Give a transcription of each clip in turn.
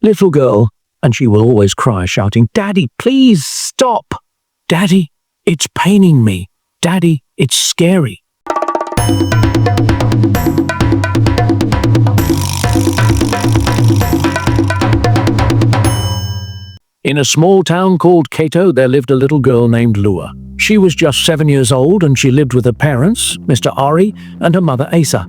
little girl, and she will always cry, shouting, "Daddy, please stop! Daddy, it's paining me! Daddy, it's scary!" In a small town called Cato, there lived a little girl named Lua. She was just 7 years old, and she lived with her parents, Mr. Ari, and her mother Asa.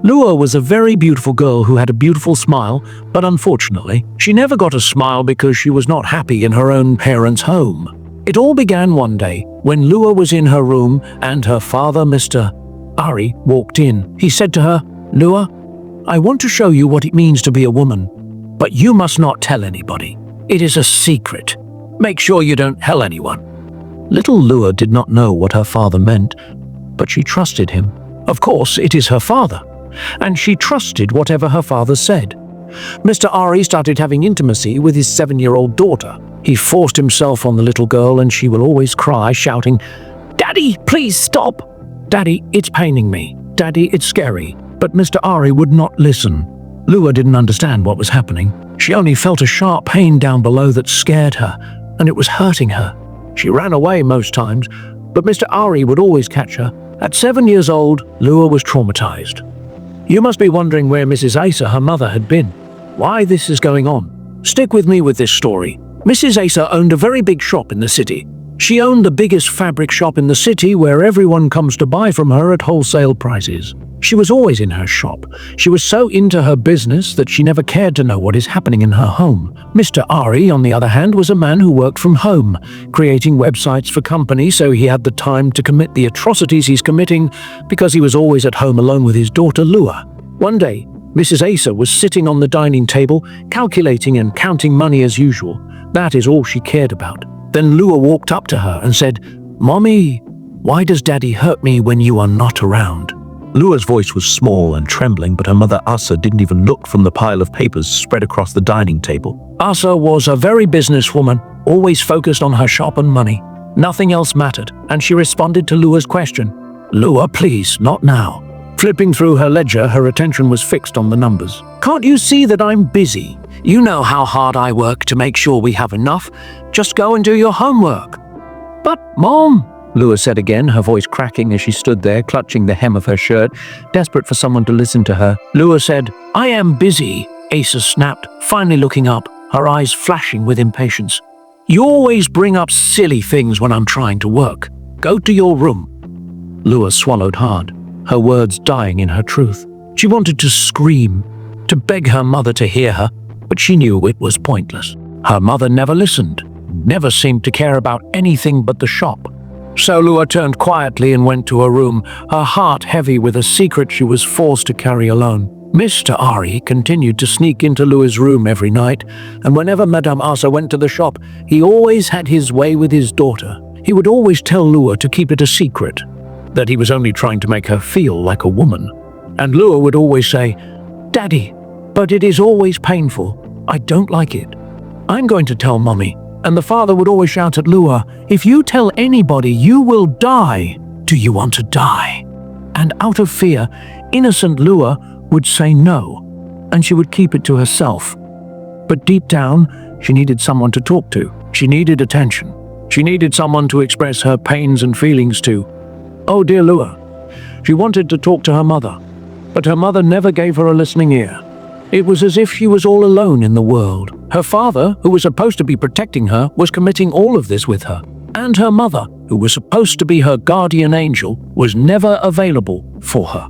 Lua was a very beautiful girl who had a beautiful smile, but unfortunately, she never got a smile because she was not happy in her own parents' home. It all began one day when Lua was in her room and her father, Mr. Ari, walked in. He said to her, "Lua, I want to show you what it means to be a woman, but you must not tell anybody. It is a secret. Make sure you don't tell anyone." Little Lua did not know what her father meant, but she trusted him. Of course, it is her father, and she trusted whatever her father said. Mr. Ari started having intimacy with his 7-year-old daughter. He forced himself on the little girl, and she will always cry, shouting, "Daddy, please stop! Daddy, it's paining me. Daddy, it's scary." But Mr. Ari would not listen. Lua didn't understand what was happening. She only felt a sharp pain down below that scared her, and it was hurting her. She ran away most times, but Mr. Ari would always catch her. At 7 years old, Lua was traumatized. You must be wondering where Mrs. Asa, her mother, had been. Why this is going on? Stick with me with this story. Mrs. Asa owned a very big shop in the city. She owned the biggest fabric shop in the city where everyone comes to buy from her at wholesale prices. She was always in her shop. She was so into her business that she never cared to know what is happening in her home. Mr. Ari, on the other hand, was a man who worked from home, creating websites for companies, so he had the time to commit the atrocities he's committing because he was always at home alone with his daughter Lua. One day, Mrs. Asa was sitting on the dining table, calculating and counting money as usual. That is all she cared about. Then Lua walked up to her and said, "Mommy, why does Daddy hurt me when you are not around?" Lua's voice was small and trembling, but her mother Asa didn't even look from the pile of papers spread across the dining table. Asa was a very businesswoman, always focused on her shop and money. Nothing else mattered, and she responded to Lua's question. "Lua, please, not now." Flipping through her ledger, her attention was fixed on the numbers. "Can't you see that I'm busy? You know how hard I work to make sure we have enough. Just go and do your homework." "But, Mom," Lua said again, her voice cracking as she stood there, clutching the hem of her shirt, desperate for someone to listen to her. Lua said, "I am busy," Asa snapped, finally looking up, her eyes flashing with impatience. "You always bring up silly things when I'm trying to work. Go to your room." Lua swallowed hard, her words dying in her truth. She wanted to scream, to beg her mother to hear her, but she knew it was pointless. Her mother never listened, never seemed to care about anything but the shop. So Lua turned quietly and went to her room, her heart heavy with a secret she was forced to carry alone. Mr. Ari continued to sneak into Lua's room every night, and whenever Madame Asa went to the shop, he always had his way with his daughter. He would always tell Lua to keep it a secret, that he was only trying to make her feel like a woman. And Lua would always say, "Daddy, but it is always painful. I don't like it. I'm going to tell Mommy." And the father would always shout at Lua, "If you tell anybody, you will die. Do you want to die?" And out of fear, innocent Lua would say no, and she would keep it to herself. But deep down, she needed someone to talk to. She needed attention. She needed someone to express her pains and feelings to. Oh dear Lua. She wanted to talk to her mother, but her mother never gave her a listening ear. It was as if she was all alone in the world. Her father, who was supposed to be protecting her, was committing all of this with her. And her mother, who was supposed to be her guardian angel, was never available for her.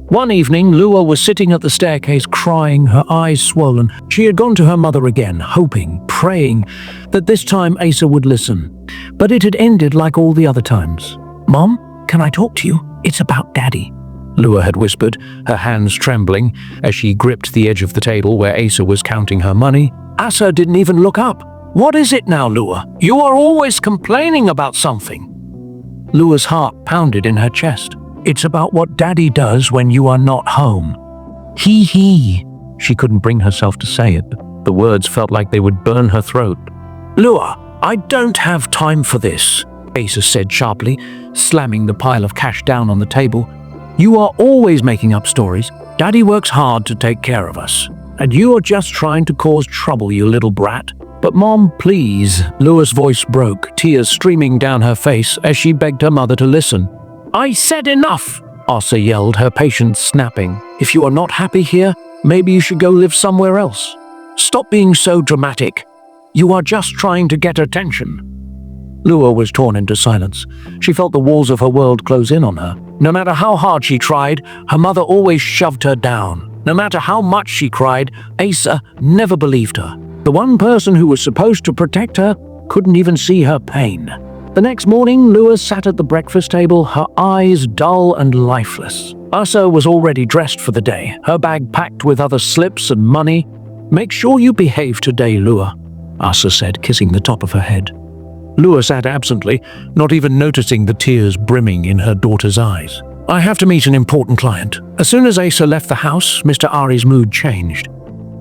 One evening, Lua was sitting at the staircase crying, her eyes swollen. She had gone to her mother again, hoping, praying that this time Asa would listen. But it had ended like all the other times. "Mom, can I talk to you? It's about Daddy," Lua had whispered, her hands trembling as she gripped the edge of the table where Asa was counting her money. Asa didn't even look up. "What is it now, Lua? You are always complaining about something." Lua's heart pounded in her chest. "It's about what Daddy does when you are not home." He. She couldn't bring herself to say it. The words felt like they would burn her throat. "Lua, I don't have time for this," Asa said sharply, slamming the pile of cash down on the table. "You are always making up stories. Daddy works hard to take care of us. and you are just trying to cause trouble, you little brat. But Mom, please. Lua's voice broke, tears streaming down her face as she begged her mother to listen. I said enough, Asa yelled, her patience snapping. If you are not happy here, maybe you should go live somewhere else. Stop being so dramatic. You are just trying to get attention. Lua was torn into silence. She felt the walls of her world close in on her. No matter how hard she tried, her mother always shoved her down. No matter how much she cried, Asa never believed her. The one person who was supposed to protect her couldn't even see her pain. The next morning, Lua sat at the breakfast table, her eyes dull and lifeless. Asa was already dressed for the day, her bag packed with other slips and money. Make sure you behave today, Lua, Asa said, kissing the top of her head. Lua sat absently, not even noticing the tears brimming in her daughter's eyes. I have to meet an important client. As soon as Asa left the house, Mr. Ari's mood changed.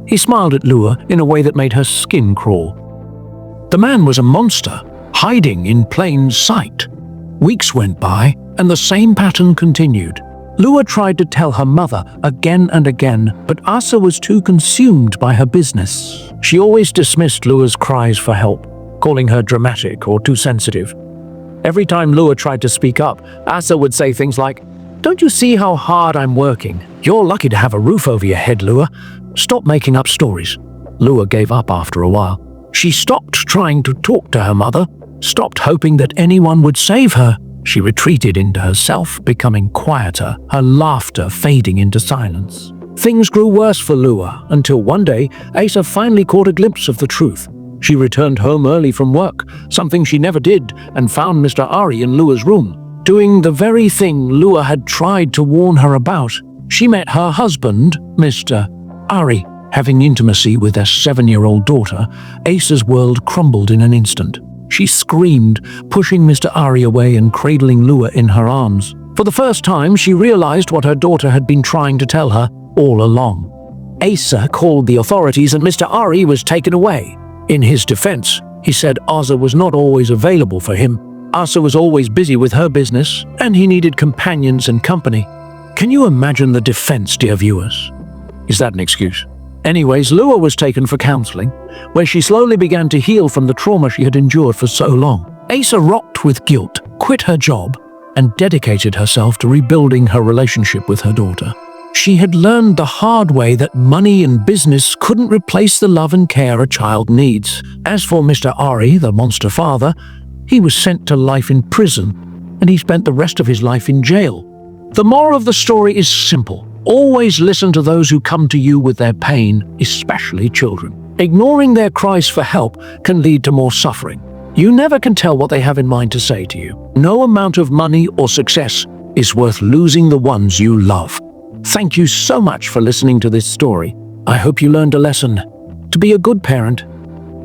He smiled at Lua in a way that made her skin crawl. The man was a monster, hiding in plain sight. Weeks went by, and the same pattern continued. Lua tried to tell her mother again and again, but Asa was too consumed by her business. She always dismissed Lua's cries for help, calling her dramatic or too sensitive. Every time Lua tried to speak up, Asa would say things like, "Don't you see how hard I'm working? You're lucky to have a roof over your head, Lua. Stop making up stories." Lua gave up after a while. She stopped trying to talk to her mother, stopped hoping that anyone would save her. She retreated into herself, becoming quieter, her laughter fading into silence. Things grew worse for Lua until one day, Asa finally caught a glimpse of the truth. She returned home early from work, something she never did, and found Mr. Ari in Lua's room, doing the very thing Lua had tried to warn her about. She met her husband, Mr. Ari, having intimacy with their 7-year-old daughter. Asa's world crumbled in an instant. She screamed, pushing Mr. Ari away and cradling Lua in her arms. For the first time, she realized what her daughter had been trying to tell her all along. Asa called the authorities and Mr. Ari was taken away. In his defense, he said Asa was not always available for him. Asa was always busy with her business, and he needed companions and company. Can you imagine the defense, dear viewers? Is that an excuse? Anyways, Lua was taken for counseling, where she slowly began to heal from the trauma she had endured for so long. Asa rocked with guilt, quit her job, and dedicated herself to rebuilding her relationship with her daughter. She had learned the hard way that money and business couldn't replace the love and care a child needs. As for Mr. Ari, the monster father, he was sent to life in prison, and he spent the rest of his life in jail. The moral of the story is simple. Always listen to those who come to you with their pain, especially children. Ignoring their cries for help can lead to more suffering. You never can tell what they have in mind to say to you. No amount of money or success is worth losing the ones you love. Thank you so much for listening to this story. I hope you learned a lesson. To be a good parent,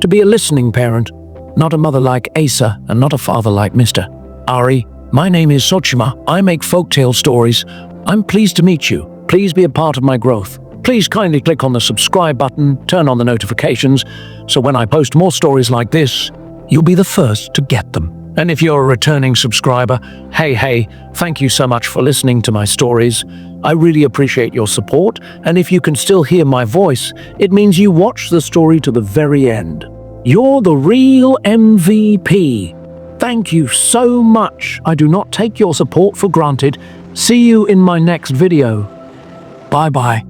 to be a listening parent, not a mother like Asa and not a father like Mr. Ari. My name is Sochima. I make folktale stories. I'm pleased to meet you. Please be a part of my growth. Please kindly click on the subscribe button, turn on the notifications, so when I post more stories like this, you'll be the first to get them. And if you're a returning subscriber, hey, thank you so much for listening to my stories. I really appreciate your support, and if you can still hear my voice, it means you watched the story to the very end. You're the real MVP. Thank you so much. I do not take your support for granted. See you in my next video. Bye-bye.